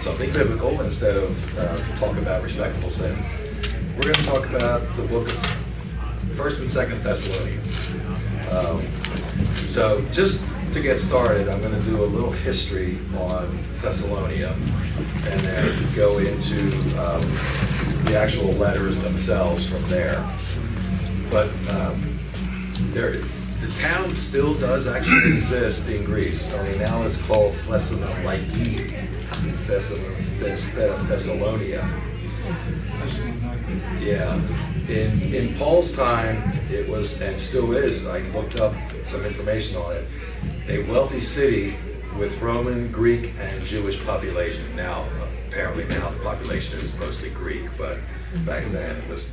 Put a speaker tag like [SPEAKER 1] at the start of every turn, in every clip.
[SPEAKER 1] something biblical instead of talk about respectable sins. We're going to talk about the book of 1st and 2nd Thessalonians. So just to get started, I'm going to do a little history on Thessalonia and then go into the actual letters themselves from there. But the town still does actually exist in Greece, only now it's called Thessaloniki instead of Thessalonia. Yeah, in Paul's time, it was, and still is, I looked up some information on it, a wealthy city with Roman, Greek, and Jewish population. Now, apparently now the population is mostly Greek, but back then it was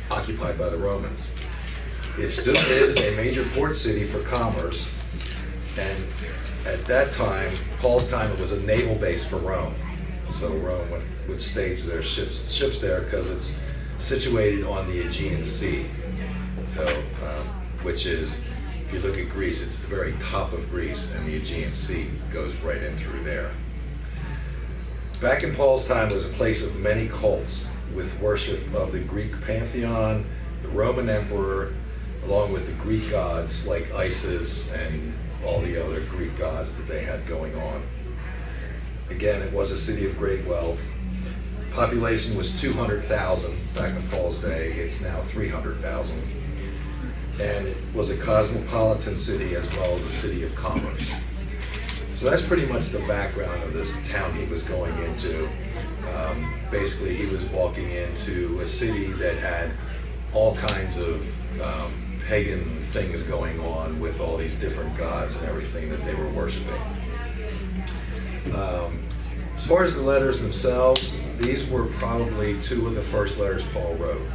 [SPEAKER 1] occupied by the Romans. It still is a major port city for commerce, and at that time, Paul's time, it was a naval base for Rome. So Rome would stage their ships there because it's situated on the Aegean Sea. So, which is, if you look at Greece, it's the very top of Greece, and the Aegean Sea goes right in through there. Back in Paul's time, it was a place of many cults with worship of the Greek pantheon, the Roman emperor, along with the Greek gods like Isis and all the other Greek gods that they had going on. Again, it was a city of great wealth. Population was 200,000 back in Paul's day. It's now 300,000. And it was a cosmopolitan city as well as a city of commerce. So that's pretty much the background of this town he was going into. Basically, he was walking into a city that had all kinds of pagan things going on with all these different gods and everything that they were worshiping. As far as the letters themselves, these were probably two of the first letters Paul wrote.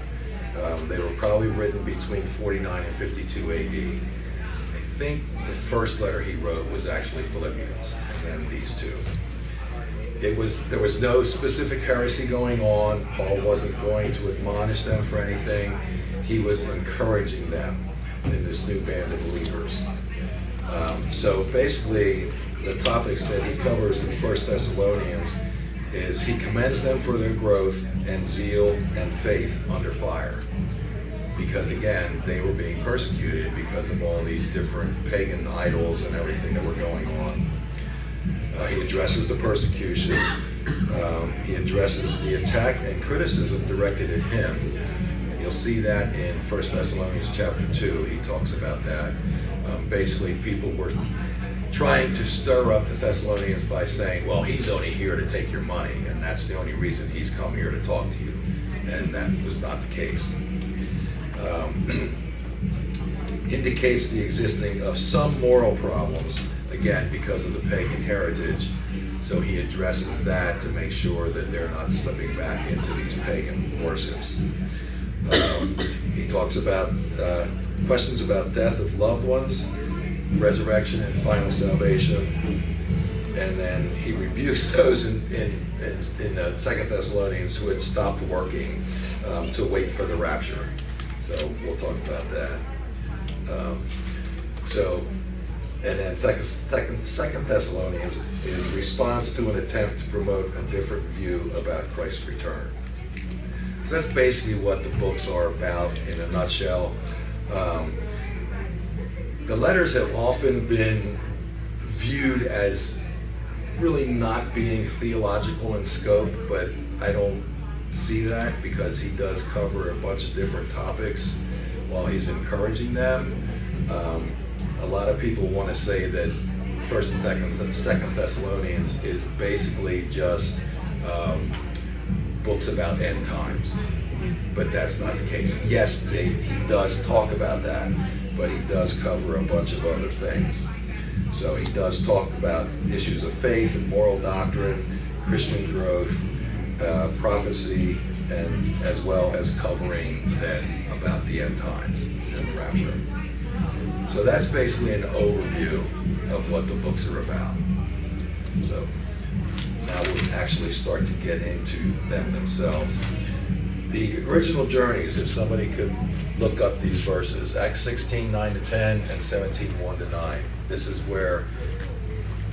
[SPEAKER 1] They were probably written between 49 and 52 AD. I think the first letter he wrote was actually Philippians, and then these two. There was no specific heresy going on. Paul wasn't going to admonish them for anything. He was encouraging them in this new band of believers. So basically, the topics that he covers in 1 Thessalonians is he commends them for their growth and zeal and faith under fire. Because again, they were being persecuted because of all these different pagan idols and everything that were going on. He addresses the persecution. He addresses the attack and criticism directed at him. And you'll see that in 1 Thessalonians chapter 2. He talks about that. Basically, people were trying to stir up the Thessalonians by saying, well, he's only here to take your money, and that's the only reason he's come here to talk to you. And that was not the case. Indicates the existing of some moral problems, again, because of the pagan heritage. So he addresses that to make sure that they're not slipping back into these pagan worships. He talks about questions about death of loved ones, resurrection and final salvation, and then he rebukes those in 2 Thessalonians who had stopped working to wait for the rapture. So we'll talk about that. And then 2 Thessalonians is response to an attempt to promote a different view about Christ's return. So that's basically what the books are about in a nutshell. The letters have often been viewed as really not being theological in scope, but I don't see that because he does cover a bunch of different topics while he's encouraging them. A lot of people want to say that 1st and 2nd Thessalonians is basically just books about end times, but that's not the case. Yes, he does talk about that, but he does cover a bunch of other things. So he does talk about issues of faith and moral doctrine, Christian growth, prophecy, and as well as covering then about the end times and the rapture. So that's basically an overview of what the books are about. So now we'll actually start to get into them themselves. The original journeys, if somebody could look up these verses, Acts 16, 9 to 10 and 17, 1 to 9. This is where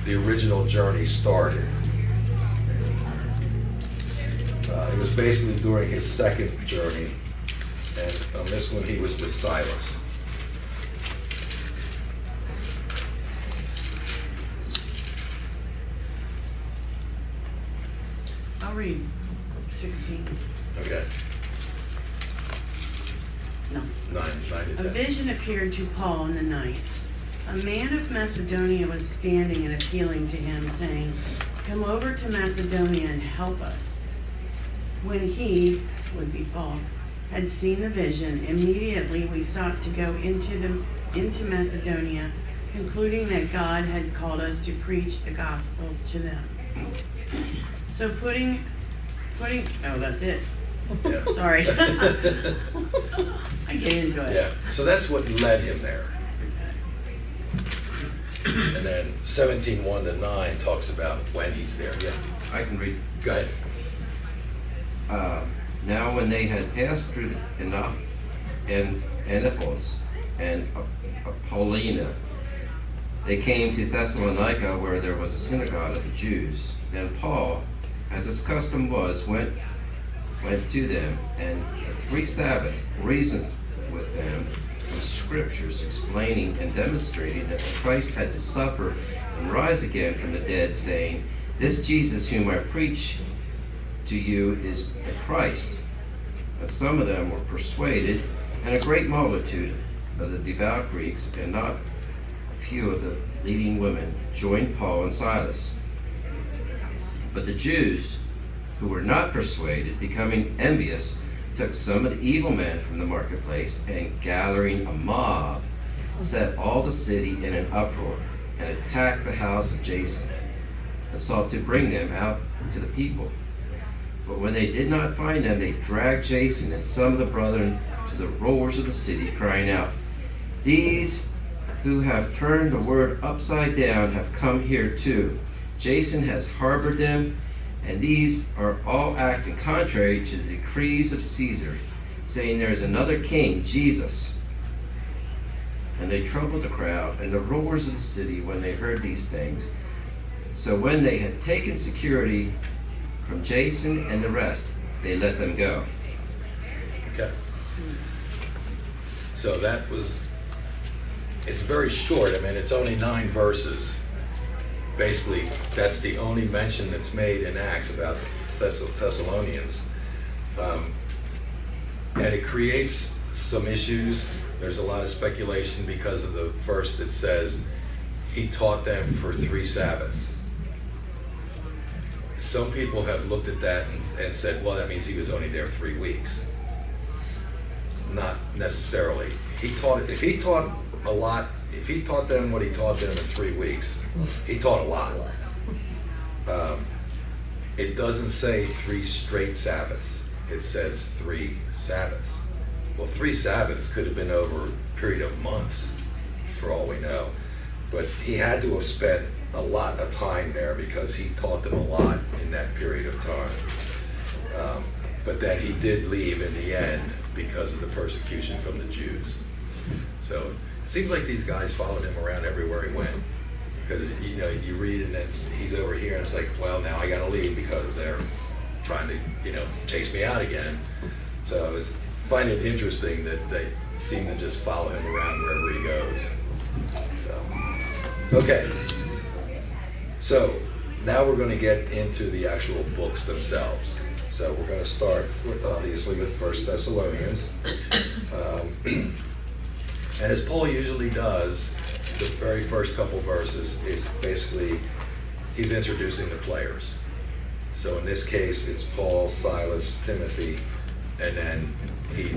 [SPEAKER 1] the original journey started. was basically during his second journey, and on this one he was with Silas.
[SPEAKER 2] I'll read 16.
[SPEAKER 1] Okay,
[SPEAKER 2] No.
[SPEAKER 1] 9 to
[SPEAKER 2] A
[SPEAKER 1] 10.
[SPEAKER 2] vision appeared to Paul in the night. A man of Macedonia was standing and appealing to him, saying, "Come over to Macedonia and help us." When he, would be Paul, had seen the vision, immediately we sought to go into Macedonia, concluding that God had called us to preach the gospel to them. So putting, oh, that's it.
[SPEAKER 1] Yeah.
[SPEAKER 2] Sorry. I get into it.
[SPEAKER 1] Yeah, so that's what led him there. And then 17:1 to 9 talks about when he's there. Yeah,
[SPEAKER 3] I can read.
[SPEAKER 1] go ahead.
[SPEAKER 3] Now when they had passed through Anaphos and Apollonia, they came to Thessalonica, where there was a synagogue of the Jews. Then Paul, as his custom was, went to them, and for 3 Sabbaths reasoned with them from Scriptures, explaining and demonstrating that Christ had to suffer and rise again from the dead, saying, "This Jesus whom I preach to you is the Christ." And some of them were persuaded, and a great multitude of the devout Greeks, and not a few of the leading women, joined Paul and Silas. But the Jews, who were not persuaded, becoming envious, took some of the evil men from the marketplace, and gathering a mob, set all the city in an uproar, and attacked the house of Jason, and sought to bring them out to the people. But when they did not find them, they dragged Jason and some of the brethren to the rulers of the city, crying out, "These who have turned the word upside down have come here too. Jason has harbored them, and these are all acting contrary to the decrees of Caesar, saying there is another king, Jesus." And they troubled the crowd and the rulers of the city when they heard these things. So when they had taken security from Jason and the rest, they let them go.
[SPEAKER 1] Okay. So that was, it's very short. I mean, it's only 9 verses. Basically, that's the only mention that's made in Acts about Thessalonians. And it creates some issues. There's a lot of speculation because of the verse that says he taught them for 3 Sabbaths. Some people have looked at that and said, well, that means he was only there 3 weeks. Not necessarily. If he taught a lot, if he taught them what he taught them in 3 weeks, he taught a lot. It doesn't say 3 straight Sabbaths. It says 3 Sabbaths. Well, 3 Sabbaths could have been over a period of months, for all we know. But he had to have spent a lot of time there because he taught them a lot in that period of time. But then he did leave in the end because of the persecution from the Jews. So it seems like these guys followed him around everywhere he went. Because, you know, you read and then he's over here and it's like, well, now I gotta leave because they're trying to, you know, chase me out again. So I find it interesting that they seem to just follow him around wherever he goes. So, okay. So now we're going to get into the actual books themselves. So we're going to start with, obviously, with 1 Thessalonians. And as Paul usually does, the very first couple verses is basically, he's introducing the players. So in this case, it's Paul, Silas, Timothy, and then he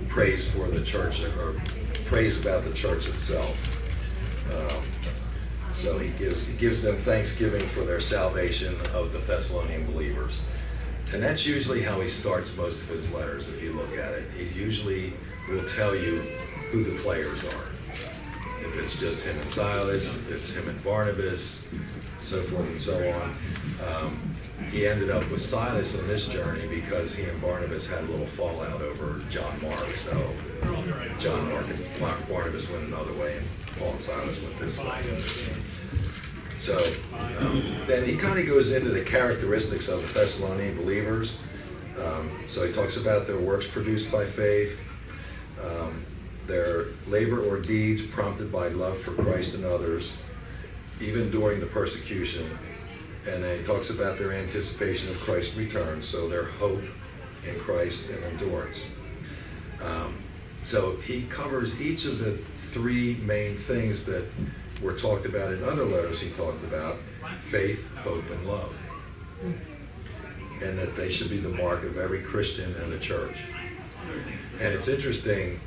[SPEAKER 1] prays for the church, or prays about the church itself. So he gives them thanksgiving for their salvation of the Thessalonian believers. And that's usually how he starts most of his letters, if you look at it. He usually will tell you who the players are. If it's just him and Silas, if it's him and Barnabas, so forth and so on. He ended up with Silas on this journey because he and Barnabas had a little fallout over John Mark. So John Mark and Barnabas went another way, and Paul and Silas went this way. So then he kind of goes into the characteristics of the Thessalonian believers. So he talks about their works produced by faith, their labor or deeds prompted by love for Christ and others, even during the persecution. And then he talks about their anticipation of Christ's return, so their hope in Christ and endurance. So he covers each of the three main things that were talked about in other letters he talked about: faith, hope, and love. And that they should be the mark of every Christian in the church. And it's interesting,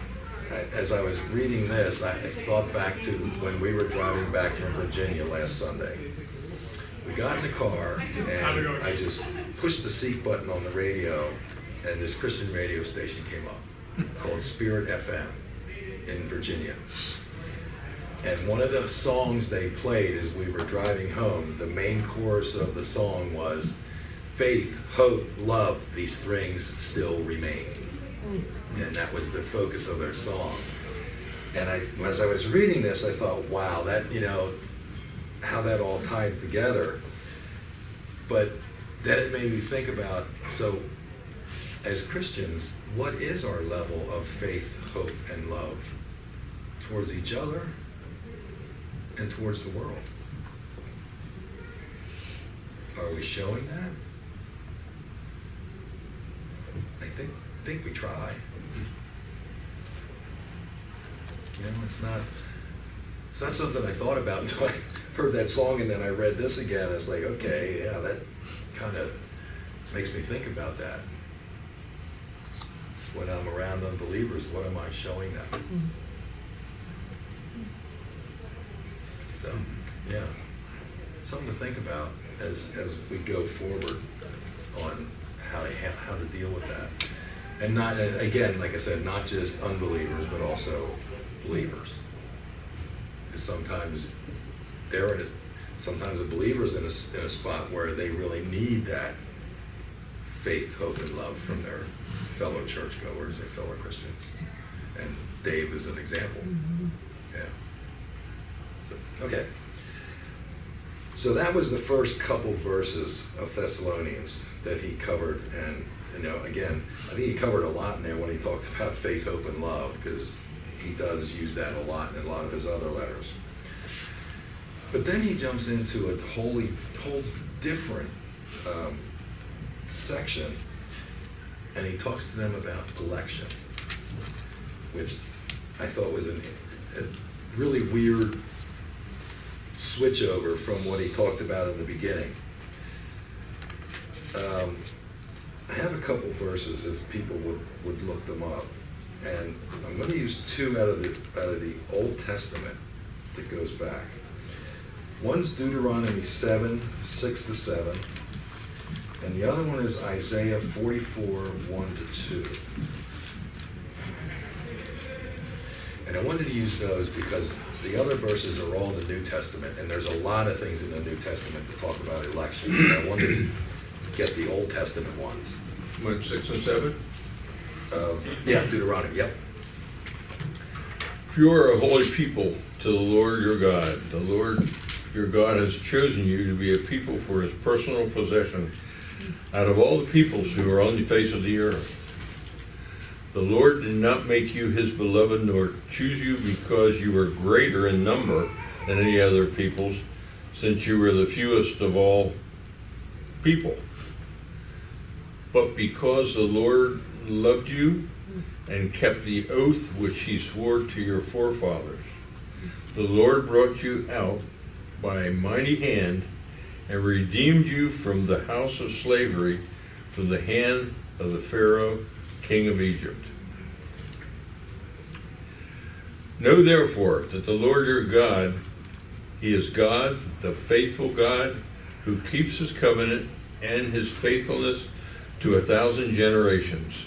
[SPEAKER 1] as I was reading this, I thought back to when we were driving back from Virginia last Sunday. We got in the car and I just pushed the seat button on the radio, and this Christian radio station came up called Spirit FM in Virginia. And one of the songs they played as we were driving home, the main chorus of the song was, "Faith, hope, love, these things still remain." And that was the focus of their song. And as I was reading this, I thought, wow, that, how that all tied together. But then it made me think about, so as Christians, what is our level of faith, hope, and love towards each other and towards the world? Are we showing that? I think we try. It's not something I thought about until I heard that song, and then I read this again. It's like, okay, yeah, that kind of makes me think about that. When I'm around unbelievers, what am I showing them? So, yeah, something to think about as we go forward on how to deal with that. And not, again, like I said, not just unbelievers, but also believers. Because sometimes sometimes a believer's in a spot where they really need that faith, hope, and love from their fellow churchgoers, their fellow Christians. And Dave is an example. Yeah. So, okay. So that was the first couple verses of Thessalonians that he covered. And, again, I think he covered a lot in there when he talked about faith, hope, and love, because he does use that a lot in a lot of his other letters. But then he jumps into a whole different section, and he talks to them about election, which I thought was a really weird switch over from what he talked about in the beginning. I have a couple verses if people would look them up, and I'm going to use two out of the Old Testament that goes back. One's Deuteronomy 7:6-7, and the other one is Isaiah 44:1-2. And I wanted to use those because the other verses are all in the New Testament, and there's a lot of things in the New Testament that talk about election. And I wanted to get the Old Testament ones.
[SPEAKER 4] What, 6 and 7?
[SPEAKER 1] Yeah, Deuteronomy, yep.
[SPEAKER 4] For you are a holy people to the Lord your God. The Lord your God has chosen you to be a people for his personal possession out of all the peoples who are on the face of the earth. The Lord did not make you his beloved, nor choose you because you were greater in number than any other peoples, since you were the fewest of all people, but because the Lord loved you and kept the oath which he swore to your forefathers. The Lord brought you out by a mighty hand and redeemed you from the house of slavery, from the hand of the Pharaoh, king of Egypt. Know therefore that the Lord your God, he is God, the faithful God, who keeps his covenant and his faithfulness to 1,000 generations.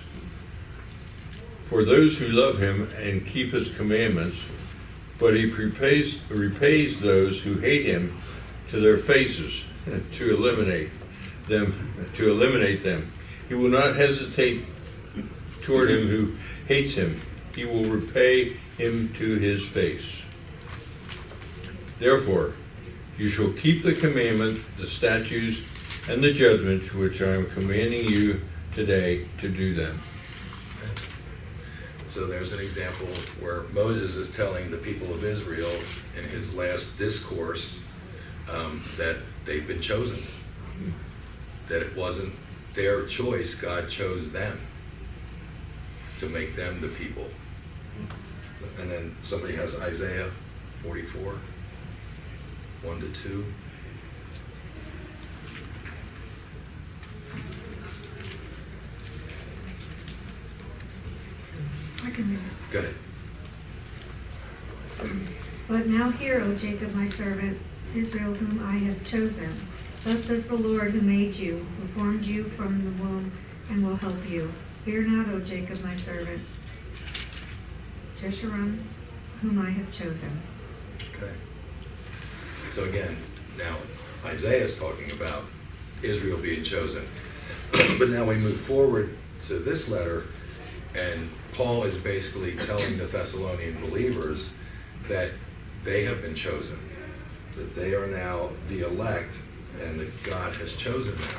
[SPEAKER 4] For those who love him and keep his commandments, but he repays those who hate him to their faces to eliminate them. He will not hesitate toward him who hates him. He will repay him to his face. Therefore, you shall keep the commandment, the statutes, and the judgments which I am commanding you today to do them.
[SPEAKER 1] So there's an example where Moses is telling the people of Israel in his last discourse that they've been chosen, that it wasn't their choice, God chose them to make them the people. And then somebody has Isaiah 44, 1-2.
[SPEAKER 5] I can read it.
[SPEAKER 1] Go ahead.
[SPEAKER 5] But now hear, O Jacob, my servant, Israel, whom I have chosen. Thus says the Lord who made you, who formed you from the womb, and will help you. Fear not, O Jacob, my servant, Jeshurun, whom I have chosen.
[SPEAKER 1] Okay. So again, now Isaiah is talking about Israel being chosen. But now we move forward to this letter, and Paul is basically telling the Thessalonian believers that they have been chosen, that they are now the elect, and that God has chosen them.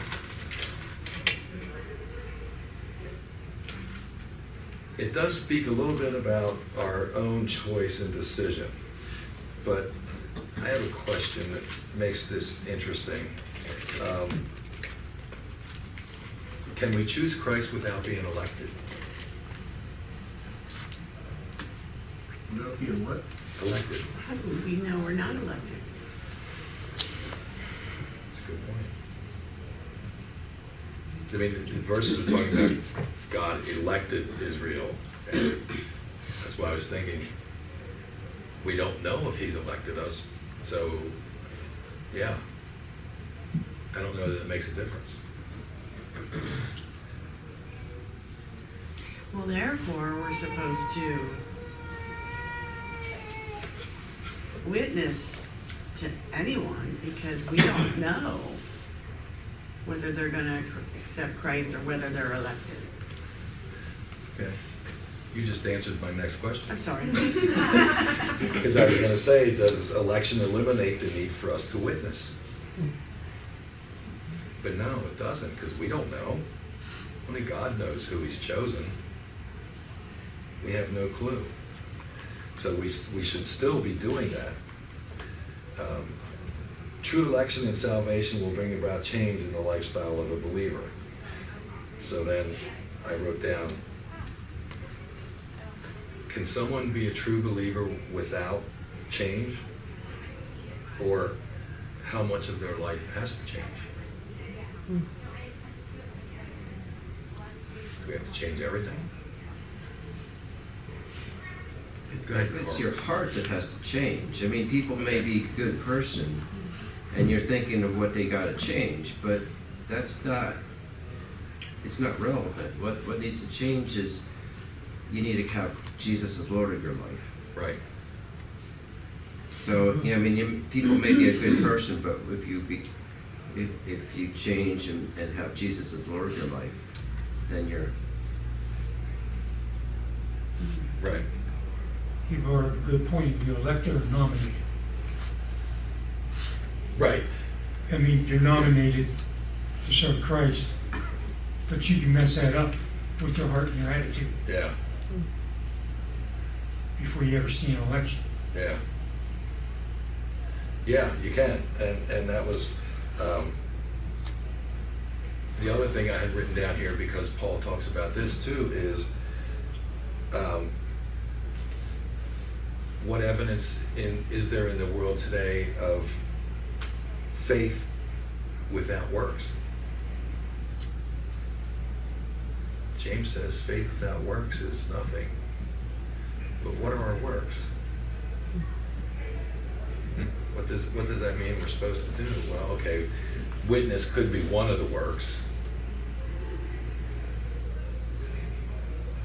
[SPEAKER 1] It does speak a little bit about our own choice and decision, but I have a question that makes this interesting. Can we choose Christ without being elected?
[SPEAKER 6] Without being what?
[SPEAKER 1] Elected.
[SPEAKER 2] How do we know we're not elected?
[SPEAKER 1] That's a good point. I mean, the verses are talking about God elected Israel, and that's why I was thinking, we don't know if he's elected us, so, yeah. I don't know that it makes a difference.
[SPEAKER 2] Well, therefore, we're supposed to witness to anyone because we don't know whether they're going to accept Christ or whether they're elected.
[SPEAKER 1] Okay. You just answered my next question.
[SPEAKER 2] I'm sorry.
[SPEAKER 1] Because I was going to say, does election eliminate the need for us to witness? But no, it doesn't, because we don't know. Only God knows who he's chosen. We have no clue. So we should still be doing that. True election and salvation will bring about change in the lifestyle of a believer. So then I wrote down, can someone be a true believer without change? Or how much of their life has to change? Do we have to change everything? Go ahead,
[SPEAKER 3] It's
[SPEAKER 1] Carl.
[SPEAKER 3] your heart that has to change. I mean, people may be a good person, and you're thinking of what they got to change, but that's not, it's not relevant. What needs to change is you need to have Jesus as Lord of your life.
[SPEAKER 1] Right.
[SPEAKER 3] So, yeah, I mean, people may be a good person, but if you change and have Jesus as Lord of your life, then you're...
[SPEAKER 1] Right.
[SPEAKER 7] You brought up a good point. You're elected or nominated.
[SPEAKER 1] Right.
[SPEAKER 7] I mean, you're nominated to serve Christ, but you can mess that up with your heart and your attitude
[SPEAKER 1] Yeah.
[SPEAKER 7] before you ever see an election.
[SPEAKER 1] Yeah. Yeah, you can. And that was the other thing I had written down here, because Paul talks about this too, is what evidence is there in the world today of faith without works? James says faith without works is nothing. But what are our works? What does that mean we're supposed to do? Well, okay, witness could be one of the works.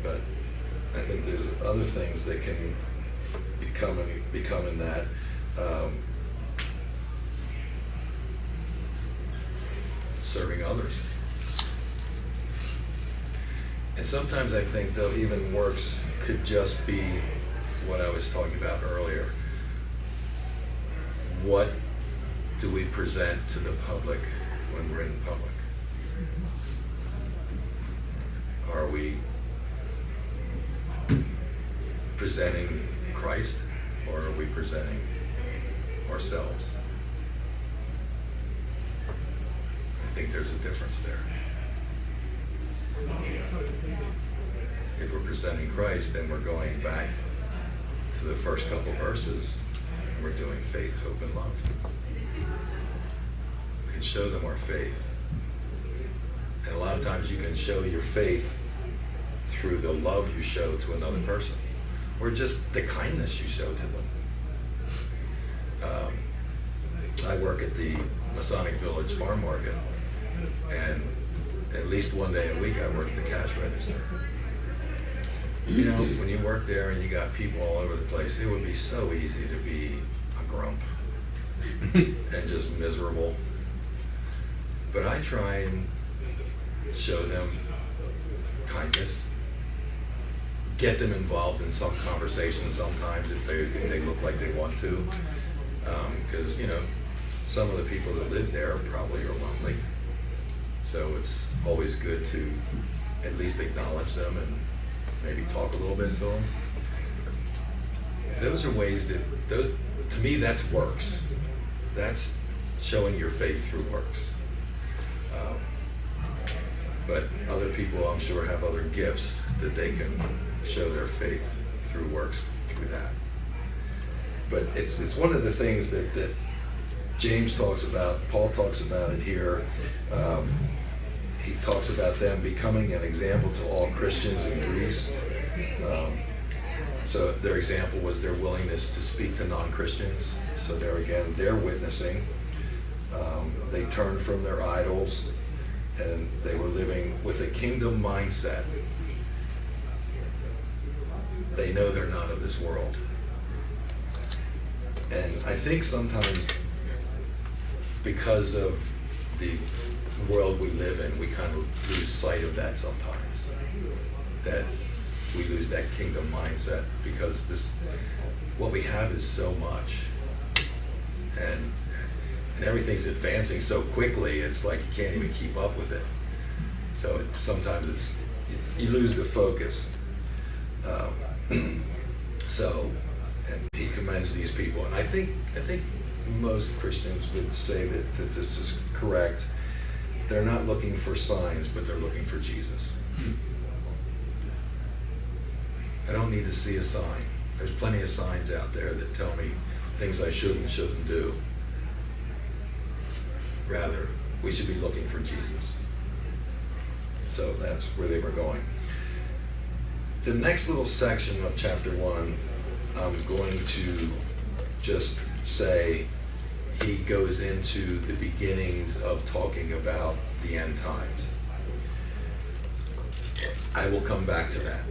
[SPEAKER 1] But I think there's other things that can become in that. Serving others. And sometimes I think, though, even works could just be what I was talking about earlier. What do we present to the public when we're in public? Are we presenting Christ, or are we presenting ourselves? I think there's a difference there. If we're presenting Christ, then we're going back to the first couple verses, and we're doing faith, hope, and love. We can show them our faith. And a lot of times you can show your faith through the love you show to another person, or just the kindness you show to them. I work at the Masonic Village Farm Market, and at least one day a week I work at the cash register. You know, when you work there and you got people all over the place, it would be so easy to be a grump and just miserable. But I try and show them kindness, get them involved in some conversation sometimes if they look like they want to, because you know, some of the people that live there probably are lonely, so it's always good to at least acknowledge them and maybe talk a little bit to them. Those are ways that, to me, that's works. That's showing your faith through works. But other people, I'm sure, have other gifts that they can show their faith through works through that. But it's one of the things that James talks about, Paul talks about it here. He talks about them becoming an example to all Christians in Greece. So their example was their willingness to speak to non-Christians. So there again, they're witnessing. They turned from their idols, and they were living with a kingdom mindset. They know they're not of this world. And I think sometimes because of the world we live in, we kind of lose sight of that sometimes. That we lose that kingdom mindset because what we have is so much. And everything's advancing so quickly, it's like you can't even keep up with it. So sometimes you lose the focus. And he commends these people, and I think most Christians would say that this is correct. They're not looking for signs, but they're looking for Jesus. I don't need to see a sign. There's plenty of signs out there that tell me things I should and shouldn't do. Rather, we should be looking for Jesus. So that's where they were going. The next little section of chapter 1, I'm going to just say he goes into the beginnings of talking about the end times. I will come back to that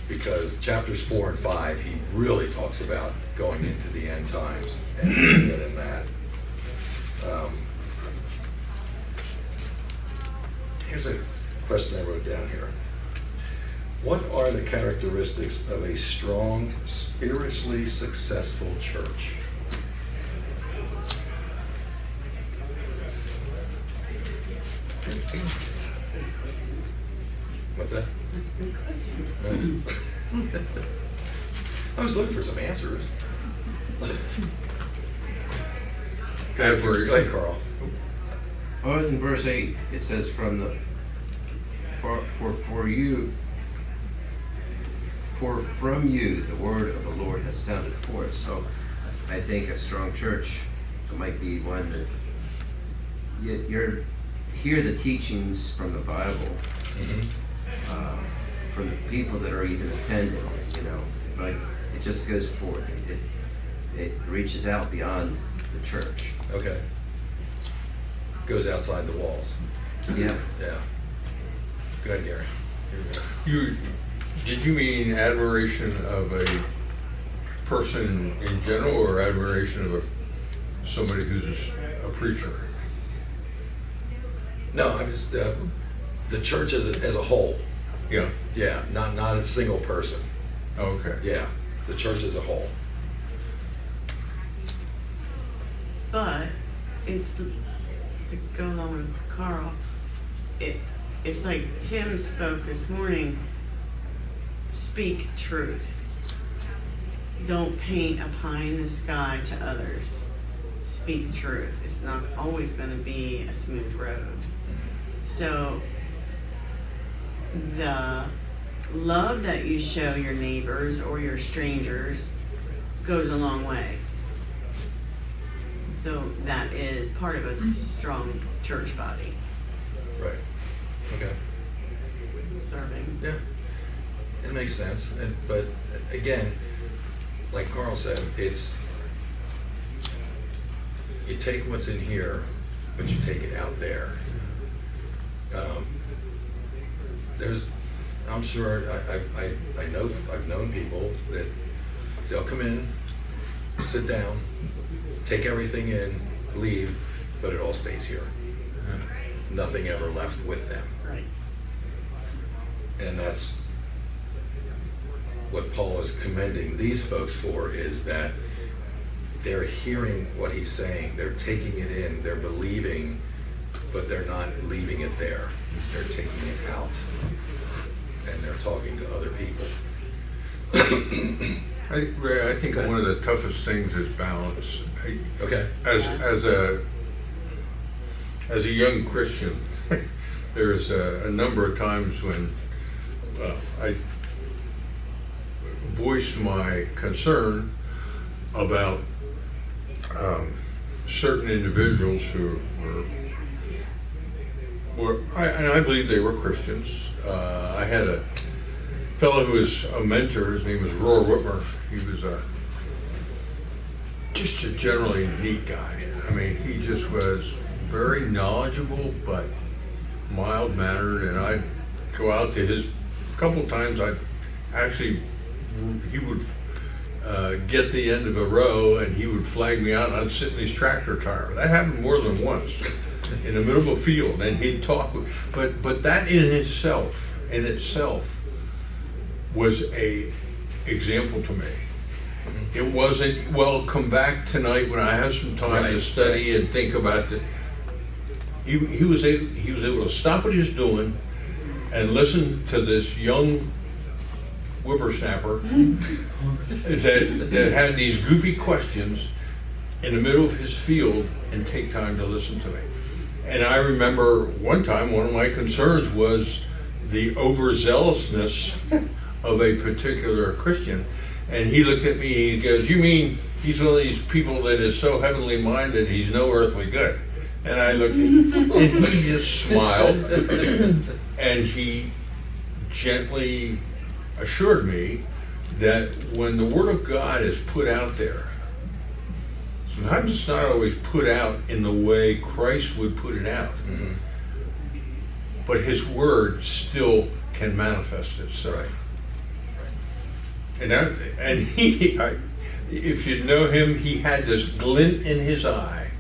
[SPEAKER 1] because chapters 4 and 5, he really talks about going into the end times and get in that. Here's a question I wrote down here. What are the characteristics of a strong, spiritually successful church? What's that?
[SPEAKER 2] That's a good question.
[SPEAKER 1] I was looking for some answers. Go ahead, Carl.
[SPEAKER 3] Oh, in verse 8, it says, for from you the word of the Lord has sounded forth. So I think a strong church might be one that you hear the teachings from the Bible, from the people that are even attending, like it just goes forth. It reaches out beyond the church.
[SPEAKER 1] Okay. Goes outside the walls.
[SPEAKER 3] Yeah.
[SPEAKER 1] Yeah. Go ahead, Gary.
[SPEAKER 4] Did you mean admiration of a person in general, or admiration of somebody who's a preacher?
[SPEAKER 1] No, I just the church as a whole.
[SPEAKER 4] Yeah.
[SPEAKER 1] Yeah, not a single person.
[SPEAKER 4] Okay.
[SPEAKER 1] Yeah, the church as a whole.
[SPEAKER 2] But it's, to go along with Carl, it's like Tim spoke this morning, speak truth. Don't paint a pie in the sky to others. Speak truth. It's not always going to be a smooth road. So the love that you show your neighbors or your strangers goes a long way. So that is part of a strong church body,
[SPEAKER 1] Right. Okay.
[SPEAKER 2] serving.
[SPEAKER 1] Yeah. It makes sense. But again, like Carl said, it's, you take what's in here, but you take it out there. I'm sure, I've known people that they'll come in, sit down, take everything in, leave, but it all stays here. Nothing ever left with them.
[SPEAKER 2] Right.
[SPEAKER 1] And that's what Paul is commending these folks for, is that they're hearing what he's saying, they're taking it in, they're believing, but they're not leaving it there. They're taking it out, and they're talking to other people.
[SPEAKER 4] Ray, I think one of the toughest things is balance.
[SPEAKER 1] Okay.
[SPEAKER 4] As a young Christian, there's a number of times when I voiced my concern about certain individuals who and I believe they were Christians. I had a fellow who was a mentor. His name was Roar Whitmer. He was just a generally neat guy. I mean, he just was very knowledgeable, but mild-mannered. And I'd go out to his, a couple of times he would get the end of a row and he would flag me out, and I'd sit in his tractor tire. That happened more than once in the middle of a field, and he'd talk. But that in itself was a example to me. It wasn't, well, come back tonight when I have some time to study and think about it. He was able to stop what he was doing and listen to this young whippersnapper that had these goofy questions in the middle of his field and take time to listen to me. And I remember one time, one of my concerns was the overzealousness of a particular Christian. And he looked at me, he goes, "You mean he's one of these people that is so heavenly minded he's no earthly good?" And I looked at him, and he just smiled, and he gently assured me that when the Word of God is put out there, sometimes it's not always put out in the way Christ would put it out, but His Word still can manifest itself. And he, if you know him, he had this glint in his eye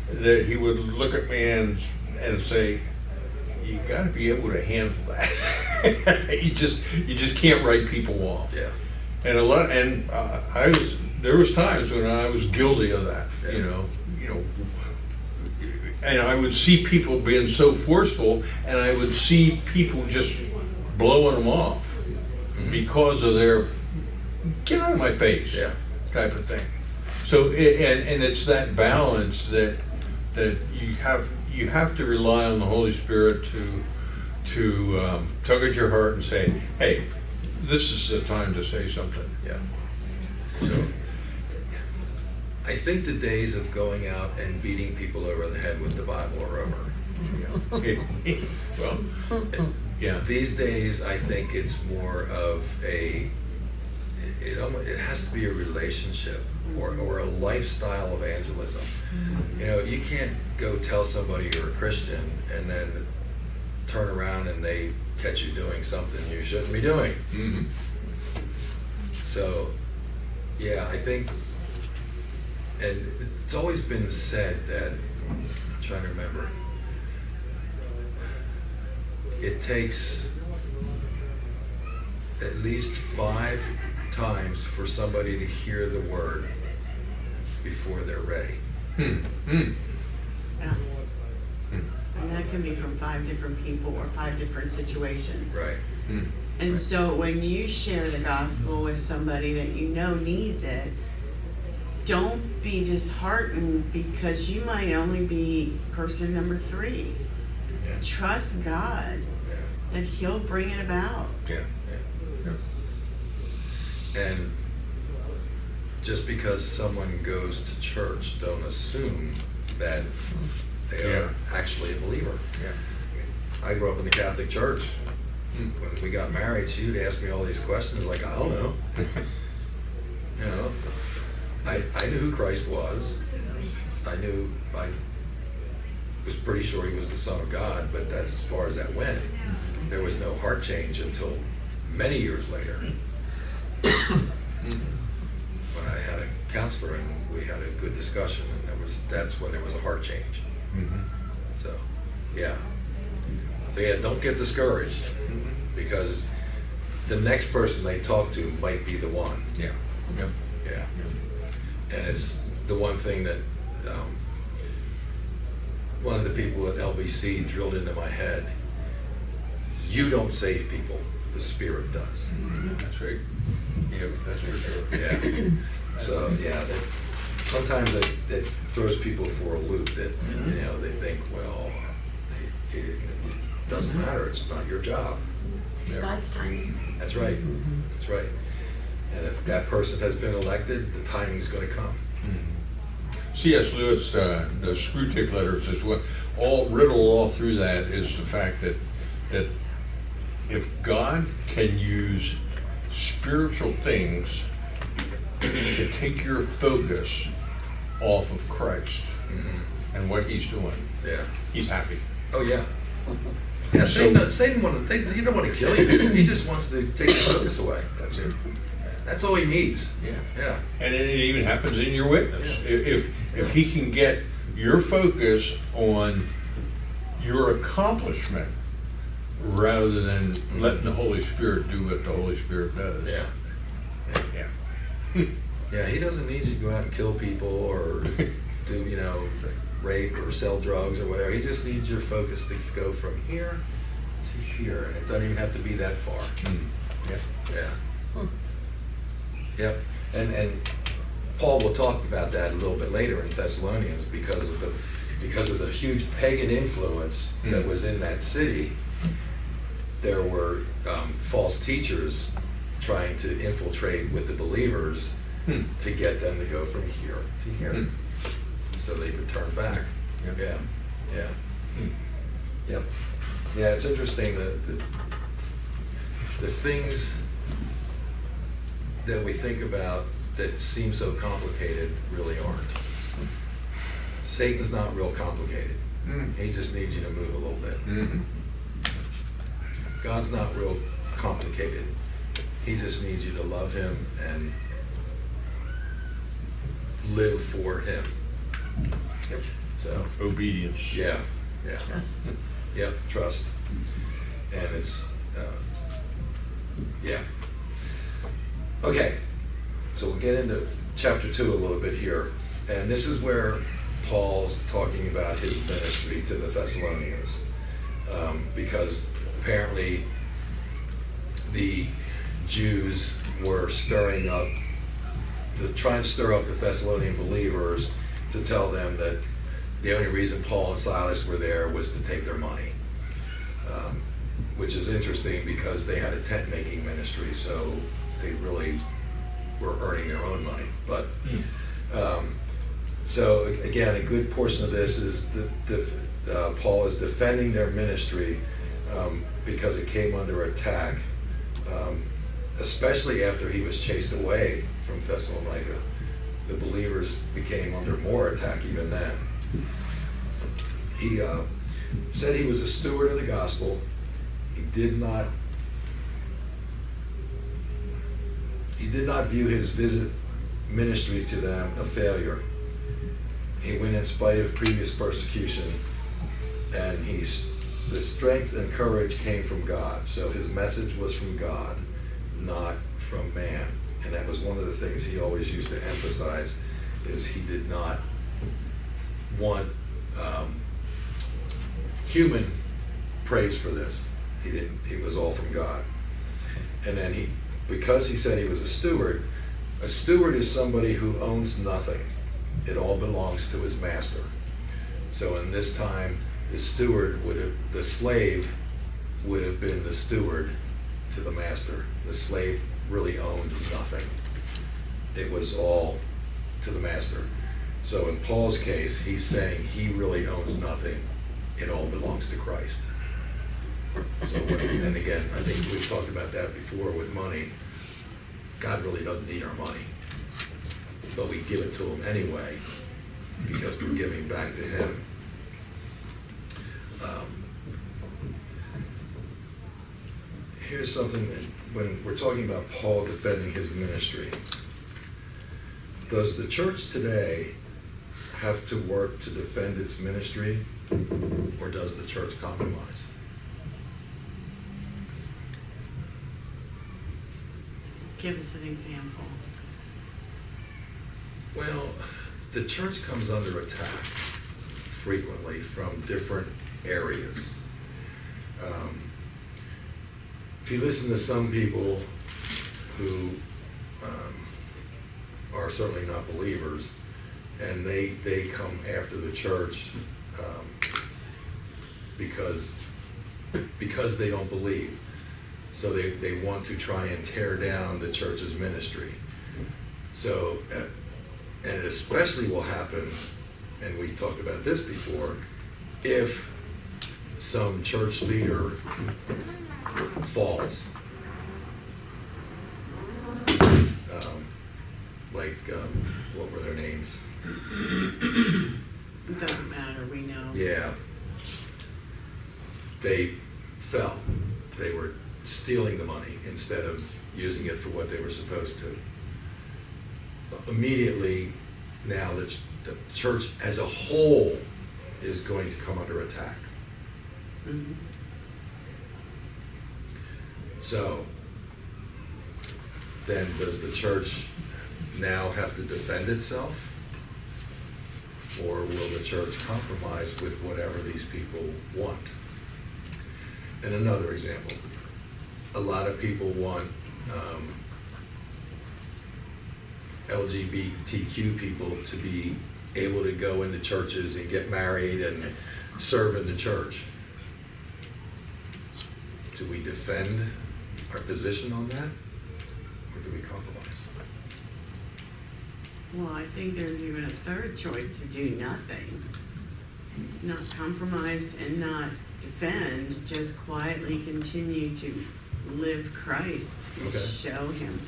[SPEAKER 4] that he would look at me and say, "You got to be able to handle that." you just can't write people off.
[SPEAKER 1] Yeah.
[SPEAKER 4] And there was times when I was guilty of that.
[SPEAKER 1] Yeah.
[SPEAKER 4] You know, and I would see people being so forceful, and I would see people just blowing them off because of their "get out of my face" type of thing. So and it's that balance that you have to rely on the Holy Spirit to tug at your heart and say, "Hey, this is the time to say something."
[SPEAKER 1] Yeah. So I think the days of going out and beating people over the head with the Bible are over.
[SPEAKER 4] Well, yeah.
[SPEAKER 1] These days, I think it's more of it has to be a relationship or a lifestyle evangelism. You know, you can't go tell somebody you're a Christian and then turn around and they catch you doing something you shouldn't be doing.
[SPEAKER 4] Mm-hmm.
[SPEAKER 1] So, yeah, I think, and it's always been said that, I'm trying to remember, it takes at least 5 times for somebody to hear the word before they're ready.
[SPEAKER 2] Yeah. And that that can be from 5 different people or 5 different situations.
[SPEAKER 1] Right.
[SPEAKER 2] And so when you share the gospel with somebody that you know needs it, don't be disheartened because you might only be person number 3.
[SPEAKER 1] Yeah.
[SPEAKER 2] Trust God
[SPEAKER 1] Yeah.
[SPEAKER 2] that He'll bring it about.
[SPEAKER 4] Yeah.
[SPEAKER 1] And just because someone goes to church, don't assume that they are actually a believer.
[SPEAKER 4] Yeah.
[SPEAKER 1] I grew up in the Catholic Church. When we got married, she would ask me all these questions like, I don't know. You know, I knew who Christ was. I was pretty sure He was the Son of God, but that's as far as that went. There was no heart change until many years later. When I had a counselor and we had a good discussion, and that's when there was a heart change. So, yeah. So yeah, don't get discouraged because the next person they talk to might be the one.
[SPEAKER 4] Yeah. Yep.
[SPEAKER 1] Yeah. And it's the one thing that one of the people at LBC drilled into my head. You don't save people, the Spirit does.
[SPEAKER 4] That's right. Yeah, that's for sure.
[SPEAKER 1] Yeah. So yeah, sometimes that throws people for a loop. That they think, well, it doesn't matter. It's not your job.
[SPEAKER 6] It's God's timing.
[SPEAKER 1] That's right. That's right. And if that person has been elected, the timing's going to come.
[SPEAKER 4] C.S. Lewis, the Screw Tape Letters, is what riddled all through that is the fact that if God can use spiritual things to take your focus off of Christ and what He's doing,
[SPEAKER 1] Yeah.
[SPEAKER 4] He's happy.
[SPEAKER 1] Oh yeah. Yeah. Satan he don't want to kill you. He just wants to take the focus away.
[SPEAKER 4] That's it.
[SPEAKER 1] That's all he needs.
[SPEAKER 4] Yeah.
[SPEAKER 1] Yeah.
[SPEAKER 4] And it even happens in your witness. If He can get your focus on your accomplishment rather than letting the Holy Spirit do what the Holy Spirit does.
[SPEAKER 1] Yeah.
[SPEAKER 4] Yeah.
[SPEAKER 1] Yeah. He doesn't need you to go out and kill people or do rape or sell drugs or whatever. He just needs your focus to go from here to here, and it doesn't even have to be that far.
[SPEAKER 4] Yeah.
[SPEAKER 1] Yeah. Yep. And Paul will talk about that a little bit later in Thessalonians because of the huge pagan influence that was in that city. There were false teachers trying to infiltrate with the believers to get them to go from here to here, so they would turn back.
[SPEAKER 4] Yeah.
[SPEAKER 1] Yeah. Yep. Yeah. It's interesting the things that we think about that seem so complicated really aren't. Satan's not real complicated. He just needs you to move a little bit. God's not real complicated. He just needs you to love Him and live for Him.
[SPEAKER 4] Yep.
[SPEAKER 1] So
[SPEAKER 4] Obedience.
[SPEAKER 1] yeah.
[SPEAKER 6] Trust.
[SPEAKER 1] Yep, trust. And it's yeah. Okay, so we'll get into chapter 2 a little bit here. And this is where Paul's talking about his ministry to the Thessalonians. Because apparently the Jews were trying to stir up the Thessalonian believers to tell them that the only reason Paul and Silas were there was to take their money. Which is interesting because they had a tent making ministry, so they really were earning their own money. But so again, a good portion of this is Paul is defending their ministry because it came under attack, especially after he was chased away from Thessalonica. The believers became under more attack even then. He said he was a steward of the gospel. He did not view his visit ministry to them a failure. He went in spite of previous persecution, and the strength and courage came from God. So his message was from God, not from man. And that was one of the things he always used to emphasize, is he did not want human praise for this. He didn't, it was all from God. And then because he said he was a steward is somebody who owns nothing. It all belongs to his master. So in this time, the slave would have been the steward to the master. The slave really owned nothing. It was all to the master. So in Paul's case, he's saying he really owns nothing. It all belongs to Christ. So, and again, I think we've talked about that before with money. God really doesn't need our money, but we give it to him anyway because we're giving back to him. Here's something that when we're talking about Paul defending his ministry, does the church today have to work to defend its ministry, or does the church compromise?
[SPEAKER 2] Give us an example.
[SPEAKER 1] Well, the church comes under attack frequently from different areas. If you listen to some people who are certainly not believers, and they come after the church because they don't believe. So they want to try and tear down the church's ministry. So, and it especially will happen, and we talked about this before, if some church leader falls. What were their names?
[SPEAKER 2] It doesn't matter, we know.
[SPEAKER 1] Yeah. They fell. They were stealing the money instead of using it for what they were supposed to. Immediately, now the church as a whole is going to come under attack.
[SPEAKER 2] Mhm.
[SPEAKER 1] So, then does the church now have to defend itself? Or will the church compromise with whatever these people want? And another example, a lot of people want LGBTQ people to be able to go into churches and get married and serve in the church. Do we defend our position on that, or do we compromise?
[SPEAKER 2] Well, I think there's even a third choice to do nothing. Not compromise and not defend, just quietly continue to live Christ and
[SPEAKER 1] Okay.
[SPEAKER 2] show him.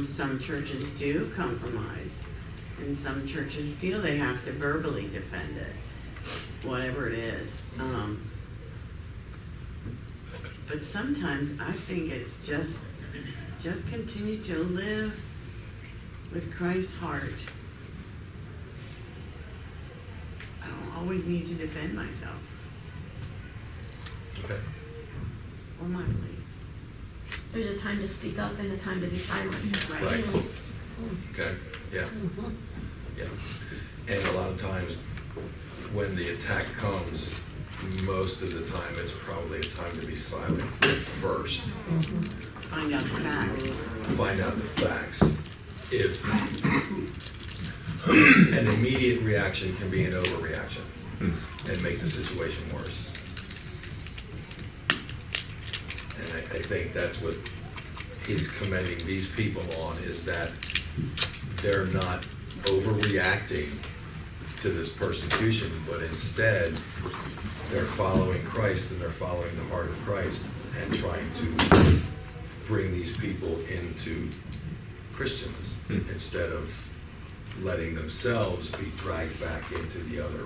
[SPEAKER 2] Some churches do compromise, and some churches feel they have to verbally defend it, whatever it is. But sometimes I think it's just continue to live with Christ's heart. I don't always need to defend myself
[SPEAKER 1] Okay.
[SPEAKER 2] or my beliefs.
[SPEAKER 6] There's a time to speak up and a time to be silent.
[SPEAKER 1] Right. Okay, yeah.
[SPEAKER 6] Mhm.
[SPEAKER 1] Yeah. And a lot of times, when the attack comes, most of the time, it's probably a time to be silent first.
[SPEAKER 2] Find out the facts.
[SPEAKER 1] Find out the facts. If an immediate reaction can be an overreaction and make the situation worse. And I think that's what he's commending these people on, is that they're not overreacting to this persecution, but instead they're following Christ and they're following the heart of Christ and trying to bring these people into Christians instead of letting themselves be dragged back into the other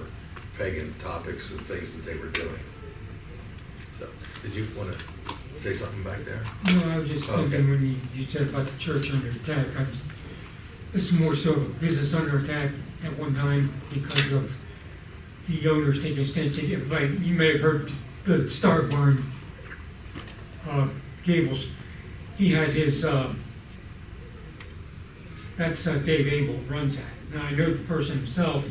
[SPEAKER 1] pagan topics and things that they were doing. So, did you want to say something back there?
[SPEAKER 7] No, I was just thinking
[SPEAKER 1] Okay.
[SPEAKER 7] when you said about the church under attack, it's more so of a business under attack at one time because of the owners taking a stance. Like, you may have heard the Star Barn, Gables, he had his, that's Dave Abel runs that. Now, I know the person himself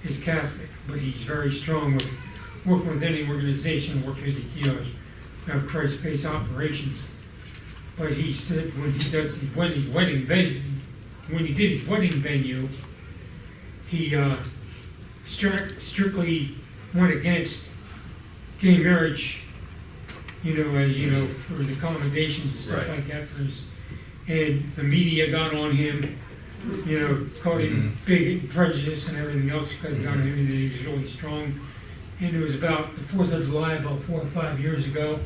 [SPEAKER 7] is Catholic, but he's very strong with working with any organization, work with, have Christ-based operations. But he said when he did his wedding venue, he strictly went against gay marriage, for the accommodations and stuff
[SPEAKER 1] Right.
[SPEAKER 7] like that for his, and the media got on him, called him big prejudice and everything else because he got on him and he was really strong. And it was about the 4th of July, about 4 or 5 years ago,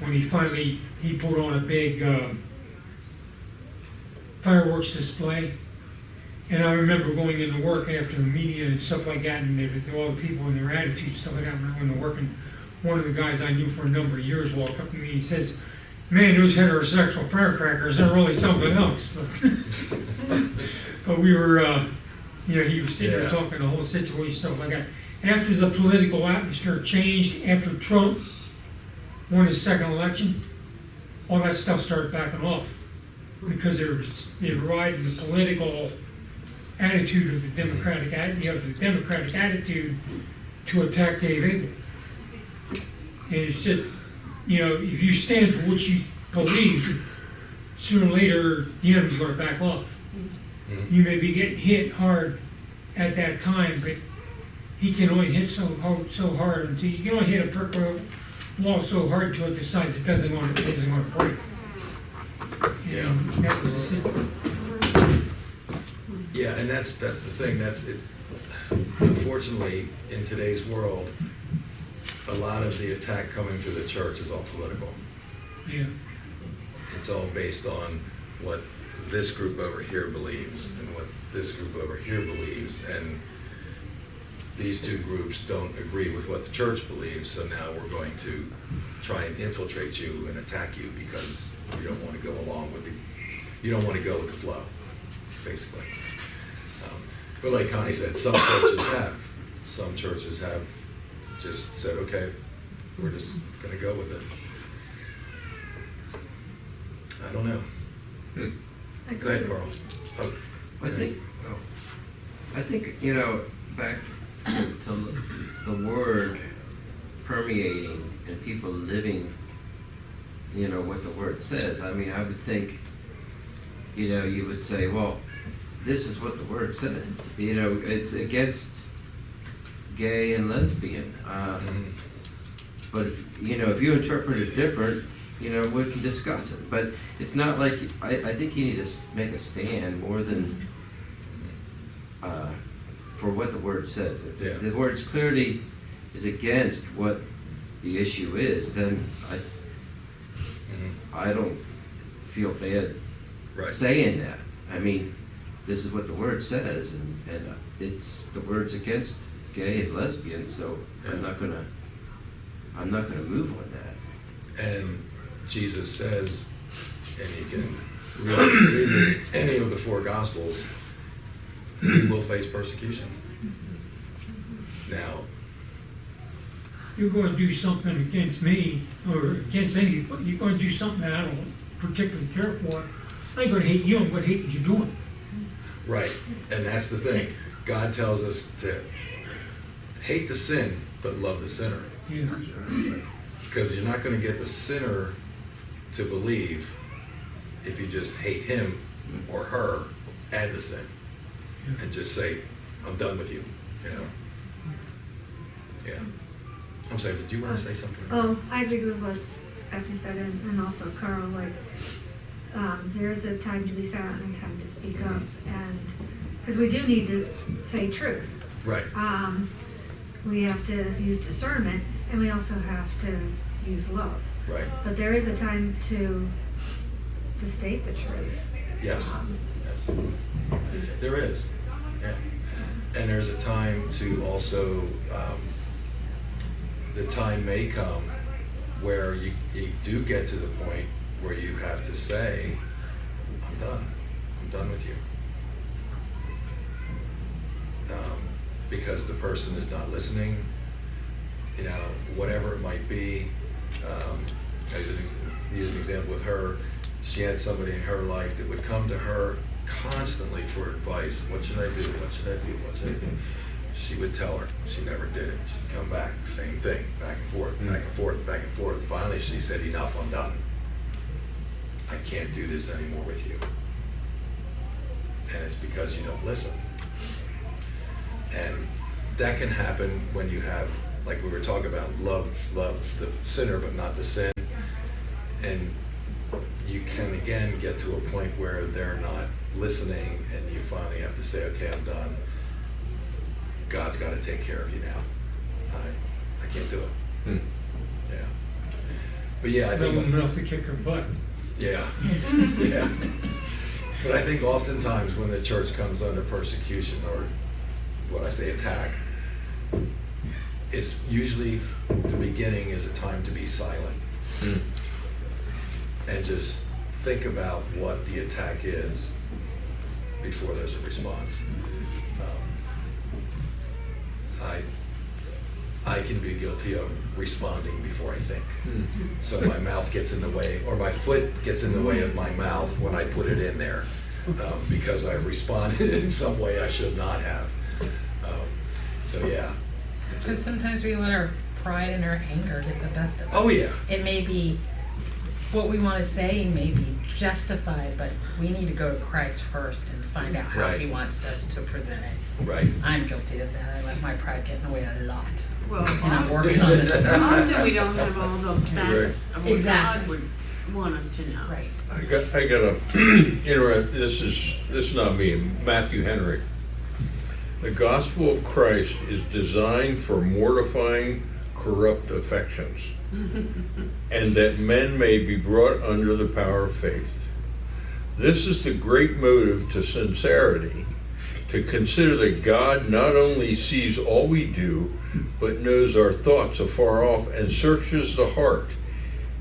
[SPEAKER 7] when he put on a big fireworks display. And I remember going into work after the media and stuff like that, and with all the people and their attitudes and stuff like that, when I went to work, and one of the guys I knew for a number of years walked up to me and says, "Man, those heterosexual firecrackers are really something else." But we were, he was sitting there
[SPEAKER 1] Yeah.
[SPEAKER 7] talking the whole situation, stuff like that. After the political atmosphere changed, after Trump won his second election, all that stuff started backing off because they were riding the political attitude of the Democratic attitude to attack Dave Abel. And it's just, if you stand for what you believe, sooner or later the enemy's going to back off. You may be getting hit hard at that time, but he can only hit so hard until you can only hit a brick wall so hard until it decides it doesn't want to break.
[SPEAKER 1] Yeah.
[SPEAKER 7] And that was the secret.
[SPEAKER 1] Yeah, and that's the thing, that's it. Unfortunately, in today's world, a lot of the attack coming to the church is all political.
[SPEAKER 7] Yeah.
[SPEAKER 1] It's all based on what this group over here believes and what this group over here believes, and these two groups don't agree with what the church believes, so now we're going to try and infiltrate you and attack you because you don't want to go along with you don't want to go with the flow, basically. But like Connie said, some churches have just said, okay, we're just going to go with it. I don't know. Go ahead, Carl. Oh,
[SPEAKER 3] I think, back to the word permeating and people living, what the word says. I mean, I would think, you would say, well, this is what the word says. It's against gay and lesbian. But, if you interpret it different, we can discuss it. But it's not like, I think you need to make a stand more than for what the word says. If the word clearly is against what the issue is, then I don't feel bad saying that. I mean, this is what the word says, and it's the word's against gay and lesbian, so I'm not gonna move on that.
[SPEAKER 1] And Jesus says, and you can read any of the four Gospels, you will face persecution. Now,
[SPEAKER 7] You're going to do something against me or against anybody. You're going to do something that I don't particularly care for. I ain't going to hate you. I'm going to hate what you're doing.
[SPEAKER 1] right, and that's the thing. God tells us to hate the sin, but love the sinner.
[SPEAKER 7] Yeah.
[SPEAKER 1] Because you're not going to get the sinner to believe if you just hate him or her and the sin and just say, I'm done with you, Yeah. I'm sorry, did you want to say something?
[SPEAKER 5] Oh, I agree with what Stephanie said, and also Carl, there's a time to be silent and a time to speak up, and, because we do need to say truth.
[SPEAKER 1] Right.
[SPEAKER 5] We have to use discernment, and we also have to use love.
[SPEAKER 1] Right.
[SPEAKER 5] But there is a time to state the truth.
[SPEAKER 1] Yes. Yes. There is. Yeah. And there's a time to also, the time may come where you do get to the point where you have to say, I'm done with you. Because the person is not listening, whatever it might be. I use an example with her. She had somebody in her life that would come to her constantly for advice. What should I do? What should I do? What should I do? she would tell her. She never did it. She'd come back, same thing, back and forth, back and forth, back and forth. Finally, she said, enough, I'm done. I can't do this anymore with you. And it's because you don't listen. And that can happen when you have, like we were talking about, love the sinner but not the sin. And you can again get to a point where they're not listening and you finally have to say, okay, I'm done. God's got to take care of you now. I can't do it. Yeah. But yeah, I
[SPEAKER 7] Love
[SPEAKER 1] think
[SPEAKER 7] them enough to kick her butt.
[SPEAKER 1] yeah. Yeah. But I think oftentimes when the church comes under persecution or what I say attack, it's usually the beginning is a time to be silent and just think about what the attack is before there's a response. I can be guilty of responding before I think. So my mouth gets in the way, or my foot gets in the way of my mouth when I put it in there, because I've responded in some way I should not have. So yeah.
[SPEAKER 8] Because sometimes we let our pride and our anger get the best of us.
[SPEAKER 1] Oh yeah.
[SPEAKER 8] It may be, what we want to say may be justified, but we need to go to Christ first and find out how
[SPEAKER 1] Right.
[SPEAKER 8] He wants us to present it.
[SPEAKER 1] Right.
[SPEAKER 8] I'm guilty of that. I let my pride get in the way a lot.
[SPEAKER 2] Well,
[SPEAKER 8] And I'm working on it.
[SPEAKER 2] often we don't have all the facts of what
[SPEAKER 8] Exactly.
[SPEAKER 2] God would want us to know.
[SPEAKER 8] Right.
[SPEAKER 4] I got a this is not me, Matthew Henry. The gospel of Christ is designed for mortifying corrupt affections, and that men may be brought under the power of faith. This is the great motive to sincerity, to consider that God not only sees all we do, but knows our thoughts afar off and searches the heart.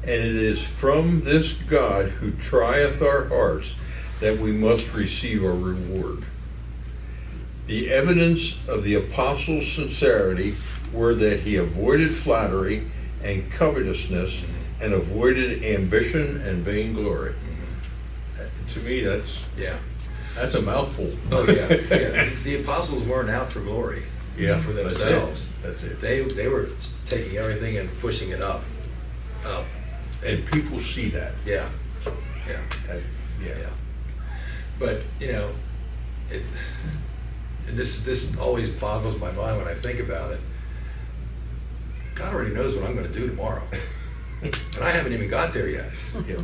[SPEAKER 4] And it is from this God who trieth our hearts that we must receive our reward. The evidence of the apostle's sincerity were that he avoided flattery and covetousness and avoided ambition and vainglory. To me, that's a mouthful.
[SPEAKER 1] Oh yeah. Yeah. The apostles weren't out for glory.
[SPEAKER 4] Yeah,
[SPEAKER 1] For
[SPEAKER 4] that's
[SPEAKER 1] themselves.
[SPEAKER 4] it. That's it.
[SPEAKER 1] They were taking everything and pushing it up.
[SPEAKER 4] And people see that.
[SPEAKER 1] Yeah. Yeah.
[SPEAKER 4] Yeah.
[SPEAKER 1] Yeah. But and this always boggles my mind when I think about it. God already knows what I'm going to do tomorrow, and I haven't even got there yet.
[SPEAKER 4] Yeah.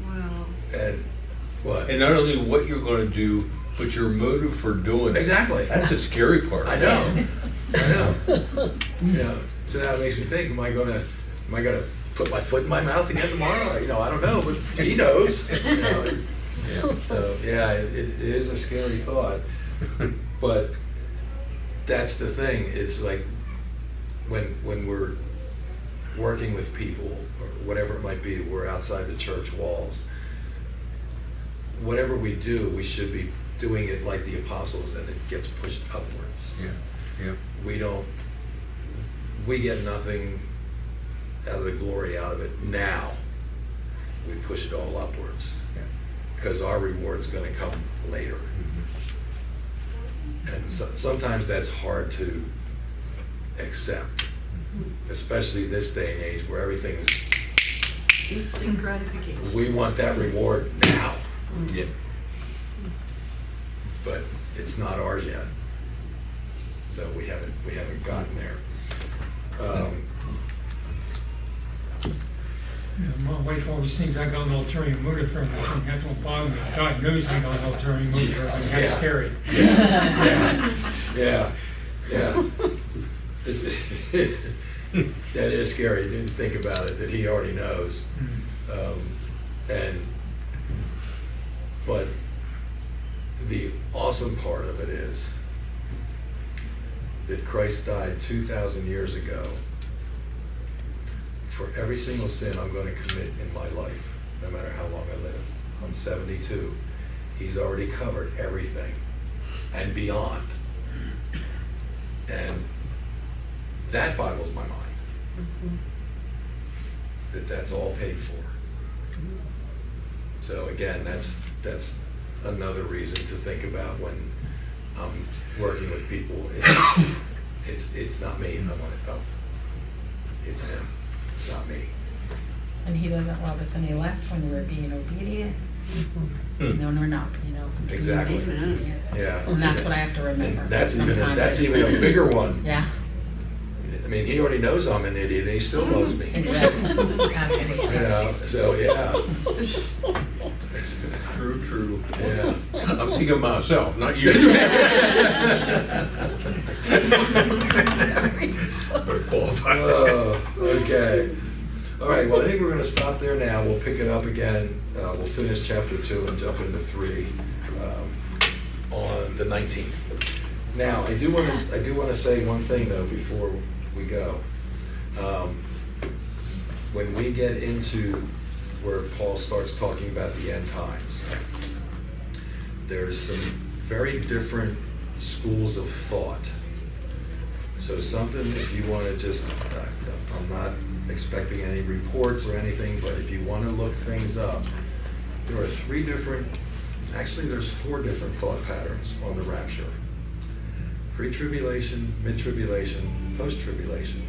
[SPEAKER 2] Well,
[SPEAKER 1] And what?
[SPEAKER 4] And not only what you're going to do, but your motive for doing it.
[SPEAKER 1] Exactly.
[SPEAKER 4] That's the scary part.
[SPEAKER 1] I know. I know. So now it makes me think: Am I gonna put my foot in my mouth again tomorrow? I don't know, but He knows.
[SPEAKER 4] Yeah.
[SPEAKER 1] So yeah, it is a scary thought, but that's the thing. It's like when we're working with people or whatever it might be, we're outside the church walls. Whatever we do, we should be doing it like the apostles, and it gets pushed upwards.
[SPEAKER 4] Yeah.
[SPEAKER 1] We get nothing out of the glory out of it now. We push it all upwards. Because our reward's going to come later. And sometimes that's hard to accept, especially this day and age where everything's,
[SPEAKER 2] instant gratification.
[SPEAKER 1] we want that reward now,
[SPEAKER 4] Yeah.
[SPEAKER 1] but it's not ours yet. So we haven't gotten there.
[SPEAKER 7] My wife always thinks I got an ulterior motive for everything. That's what bothers me. God knows I got an ulterior motive for everything. That's
[SPEAKER 1] Yeah.
[SPEAKER 7] scary.
[SPEAKER 1] Yeah. That is scary. You didn't think about it, that He already knows. But the awesome part of it is that Christ died 2,000 years ago for every single sin I'm going to commit in my life, no matter how long I live. I'm 72. He's already covered everything and beyond. And that boggles my mind. That's all paid for. So again, that's another reason to think about when I'm working with people, it's not me, I'm on it, it's him, it's not me.
[SPEAKER 8] And he doesn't love us any less when we're being obedient. No, we're not,
[SPEAKER 1] Exactly.
[SPEAKER 8] disobedient.
[SPEAKER 1] Yeah.
[SPEAKER 8] And that's what I have to remember.
[SPEAKER 1] And that's
[SPEAKER 8] Sometimes
[SPEAKER 1] even a bigger one.
[SPEAKER 8] Yeah,
[SPEAKER 1] I mean, he already knows I'm an idiot and he still loves me.
[SPEAKER 8] exactly.
[SPEAKER 1] You know, so yeah.
[SPEAKER 4] True.
[SPEAKER 1] Yeah.
[SPEAKER 4] I'm thinking of myself, not you. Very qualified.
[SPEAKER 1] Okay. All right, well, I think we're going to stop there now. We'll pick it up again. We'll finish chapter 2 and jump into 3 on the 19th. Now, I do want to say one thing, though, before we go. When we get into where Paul starts talking about the end times, there's some very different schools of thought. So something, if you want to just, I'm not expecting any reports or anything, but if you want to look things up, there are there's 4 different thought patterns on the rapture. Pre-tribulation, mid-tribulation, post-tribulation,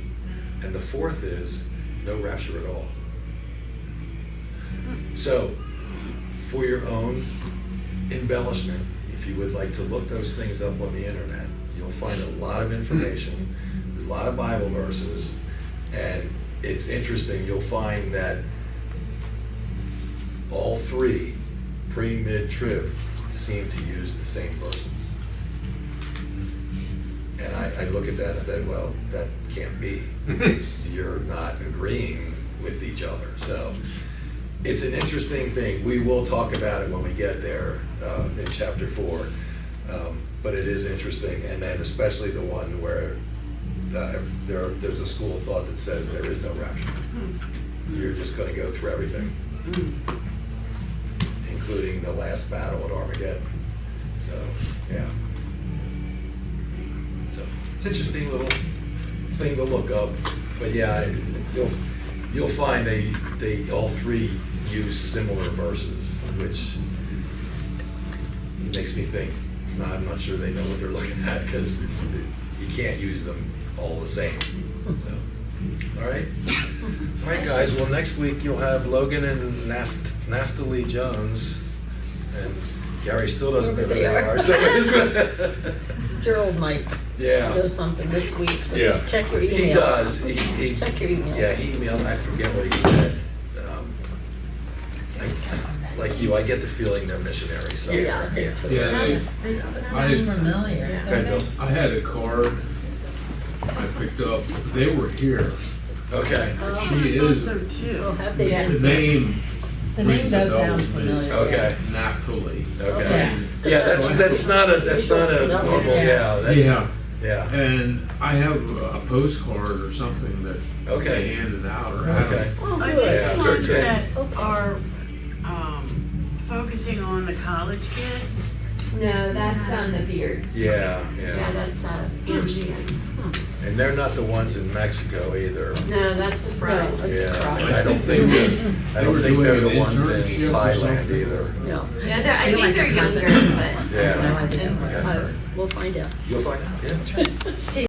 [SPEAKER 1] and the 4th is no rapture at all. So, for your own embellishment, if you would like to look those things up on the internet, you'll find a lot of information, a lot of Bible verses, and it's interesting, you'll find that all 3, pre, mid, trib, seem to use the same verses. And I look at that and think, well, that can't be, because you're not agreeing with each other. So it's an interesting thing. We will talk about it when we get there in chapter 4. But it is interesting, and then especially the one where there's a school of thought that says there is no rapture. You're just going to go through everything, including the last battle at Armageddon. So, yeah. So it's an interesting little thing to look up. But yeah, you'll find they all 3 use similar verses, which makes me think. I'm not sure they know what they're looking at, because you can't use them all the same. So, all right, guys. Well, next week you'll have Logan and Naphtali Jones, and Gary still doesn't know who they are. So
[SPEAKER 9] Gerald might
[SPEAKER 1] yeah,
[SPEAKER 9] know something this week, so
[SPEAKER 4] Yeah.
[SPEAKER 9] just check your email.
[SPEAKER 1] he does. He
[SPEAKER 9] Check your email.
[SPEAKER 1] Yeah, he emailed. I forget what he said. Like you, I get the feeling they're missionaries. So
[SPEAKER 9] Yeah, they're too.
[SPEAKER 10] Yeah,
[SPEAKER 6] They
[SPEAKER 10] I-
[SPEAKER 6] sound
[SPEAKER 8] Familiar.
[SPEAKER 6] Yeah.
[SPEAKER 1] Okay, Bill.
[SPEAKER 10] I had a card I picked up. They were here.
[SPEAKER 1] Okay.
[SPEAKER 10] She is,
[SPEAKER 2] So too.
[SPEAKER 9] Well, have they
[SPEAKER 6] Yeah.
[SPEAKER 10] the
[SPEAKER 9] been?
[SPEAKER 10] name.
[SPEAKER 8] The name
[SPEAKER 10] rings a
[SPEAKER 8] does
[SPEAKER 10] bell
[SPEAKER 8] sound
[SPEAKER 10] with me.
[SPEAKER 8] familiar.
[SPEAKER 1] Okay.
[SPEAKER 10] Naphtali.
[SPEAKER 1] Okay.
[SPEAKER 8] Yeah.
[SPEAKER 1] Yeah, that's not a normal. Yeah. That's,
[SPEAKER 10] Yeah,
[SPEAKER 1] Yeah.
[SPEAKER 10] and I have a postcard or something that
[SPEAKER 1] Okay.
[SPEAKER 10] they handed out or had.
[SPEAKER 1] Okay.
[SPEAKER 9] Oh,
[SPEAKER 2] I
[SPEAKER 9] good.
[SPEAKER 1] Yeah,
[SPEAKER 2] think the ones
[SPEAKER 1] okay.
[SPEAKER 2] that
[SPEAKER 9] Okay.
[SPEAKER 2] are focusing on the college kids,
[SPEAKER 11] No, that's on the beards.
[SPEAKER 1] Yeah.
[SPEAKER 6] Yeah,
[SPEAKER 1] Yeah.
[SPEAKER 6] that's Angie.
[SPEAKER 1] And they're not the ones in Mexico either.
[SPEAKER 6] No, that's the fries.
[SPEAKER 9] No,
[SPEAKER 1] Yeah.
[SPEAKER 9] Right.
[SPEAKER 1] I don't think they're the
[SPEAKER 10] Doing an
[SPEAKER 1] ones in
[SPEAKER 10] internship or
[SPEAKER 1] Thailand
[SPEAKER 10] something.
[SPEAKER 1] either.
[SPEAKER 9] No.
[SPEAKER 6] Yeah, I think they're younger, but.
[SPEAKER 1] Yeah.
[SPEAKER 9] No idea.
[SPEAKER 1] Okay.
[SPEAKER 9] We'll find out.
[SPEAKER 1] You'll find out. Yeah.
[SPEAKER 6] Steve